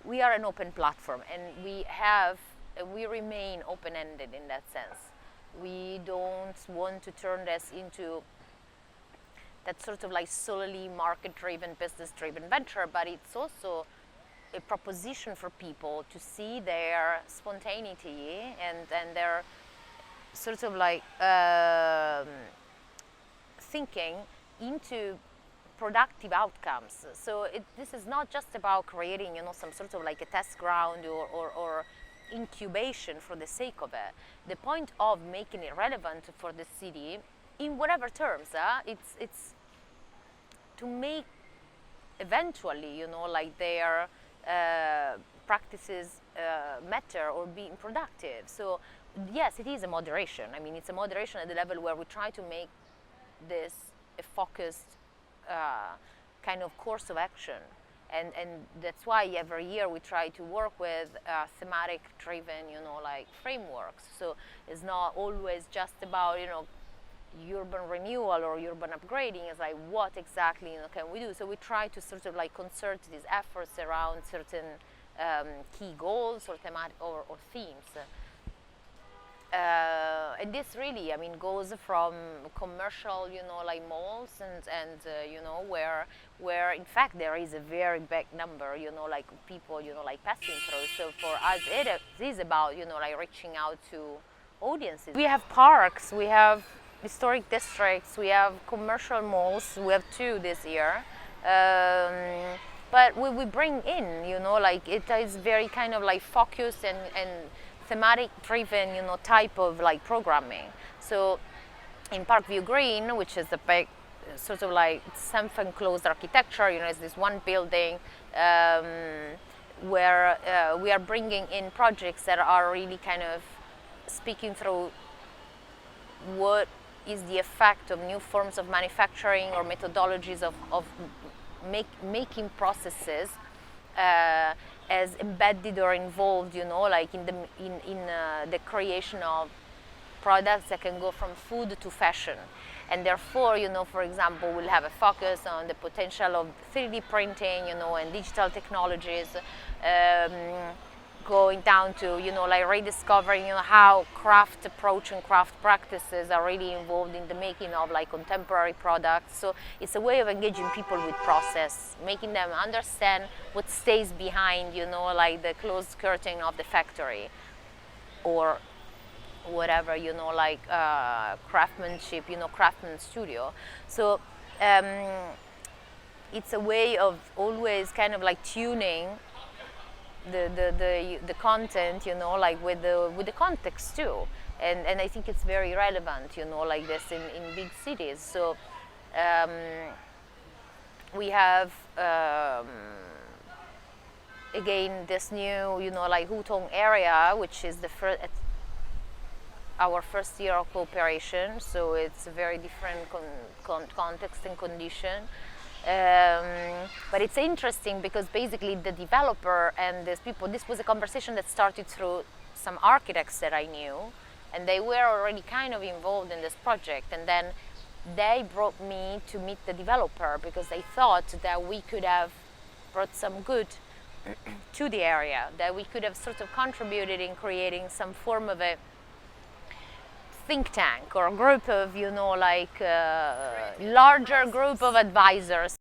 we are an open platform, and we remain open-ended in that sense. We don't want to turn this into that sort of like solely market-driven, business-driven venture, but it's also a proposition for people to see their spontaneity and their sort of like thinking into productive outcomes. So this is not just about creating, some sort of like a test ground or incubation for the sake of it. The point of making it relevant for the city, in whatever terms, it's to make eventually, like their practices matter or being productive. So yes, it is a moderation. I mean, it's a moderation at the level where we try to make this a focused kind of course of action, and that's why every year we try to work with thematic driven like frameworks. So it's not always just about urban renewal or urban upgrading. It's like, what exactly can we do? So we try to sort of like concert these efforts around certain key goals or thematic or themes. And this really, I mean, goes from commercial, like malls and where in fact there is a very big number, like people, like passing through. So for us, it is about, like reaching out to audiences. We have parks, we have historic districts, we have commercial malls. We have 2 this year. But we bring in, like it is very kind of like focused and thematic driven, type of like programming. So in Parkview Green, which is the big sort of like self-enclosed architecture, it's this one building where we are bringing in projects that are really kind of speaking through what is the effect of new forms of manufacturing or methodologies of making processes as embedded or involved, like in the creation of products that can go from food to fashion. And therefore, for example, we'll have a focus on the potential of 3D printing, and digital technologies, going down to, like rediscovering, how craft approach and craft practices are really involved in the making of like contemporary products. So it's a way of engaging people with process, making them understand what stays behind, like the closed curtain of the factory or whatever, like craftsmanship, craftsman studio. So it's a way of always kind of like tuning the content, like with the context too, and I think it's very relevant, like this in big cities. So we have again this new, like Hutong area, which is our first year of cooperation. So it's a very different context and condition. But it's interesting because basically the developer and this was a conversation that started through some architects that I knew, and they were already kind of involved in this project, and then they brought me to meet the developer because they thought that we could have brought some good to the area, that we could have sort of contributed in creating some form of a think tank or a group of, like larger group of advisors.